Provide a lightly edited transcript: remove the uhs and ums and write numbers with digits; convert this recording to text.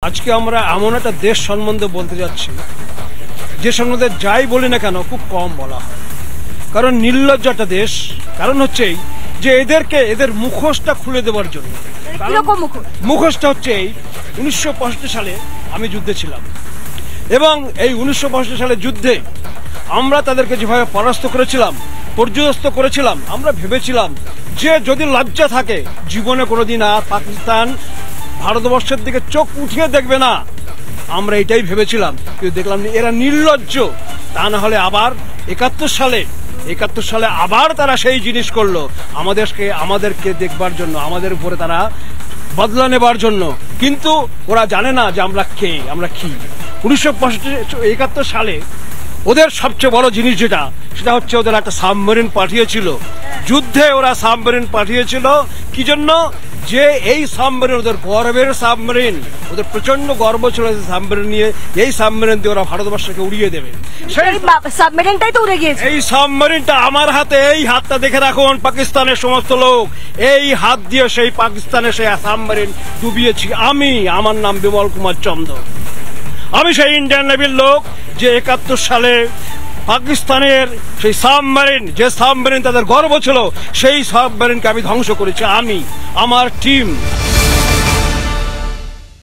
আজকে আমরা এমন একটা দেশ সম্বন্ধে বলতে যাচ্ছি যে সম্বন্ধে যাই বলি না কেন খুব কম বলা হয়, কারণ নির্লজ্জ একটা দেশ। কারণ হচ্ছে যে এদের মুখোশটা খুলে দেওয়ার জন্য। মুখোশটা হচ্ছে এই 1965 সালে আমি যুদ্ধে ছিলাম, এবং এই 1965 সালের যুদ্ধে আমরা তাদেরকে যেভাবে পরাস্ত করেছিলাম, পর্যদস্ত করেছিলাম, আমরা ভেবেছিলাম যে যদি লজ্জা থাকে জীবনে কোনোদিন আর পাকিস্তান ভারতবর্ষের দিকে চোখ উঠিয়ে দেখবে না। আমরা এটাই ভেবেছিলাম, কিন্তু দেখলাম এরা নির্লজ্জ। তা না হলে আবার 71 সালে আবার তারা সেই জিনিস করলো, আমাদেরকে দেখবার জন্য, আমাদের উপরে তারা বদলা নেবার জন্য। কিন্তু ওরা জানে না যে আমরা কে, আমরা কি। 1971 সালে ওদের সবচেয়ে বড় জিনিস সেটা হচ্ছে ওদের একটা সাবমেরিন পাঠিয়েছিল যুদ্ধে। ওরা সাবমেরিন পাঠিয়েছিল কি জন্য? যে এই সাবমেরিন ওদের গর্বের সাবমেরিন, ওদের প্রচন্ড গর্ব ছিল সাবমেরিন নিয়ে। এই সাবমেরিন দিয়ে ওরা ভারতবর্ষকে উড়িয়ে দেবে। সেই সাবমেরিনটাই তো উড়ে গিয়েছে। এই সাবমেরিনটা আমার হাতে, এই হাতটা দেখে রাখুন পাকিস্তানের সমস্ত লোক। এই হাত দিয়ে সেই পাকিস্তানের সেই সাবমেরিন ডুবিয়েছি আমি। আমার নাম বিমল কুমার চন্দ্র। আমি সেই ইন্ডিয়ান নেভির লোক যে 71 সালে পাকিস্তানের সেই সাবমেরিন, যে সাবমেরিন তাদের গর্ব ছিল, সেই সাবমেরিনকে আমি ধ্বংস করেছি। আমি, আমার টিম।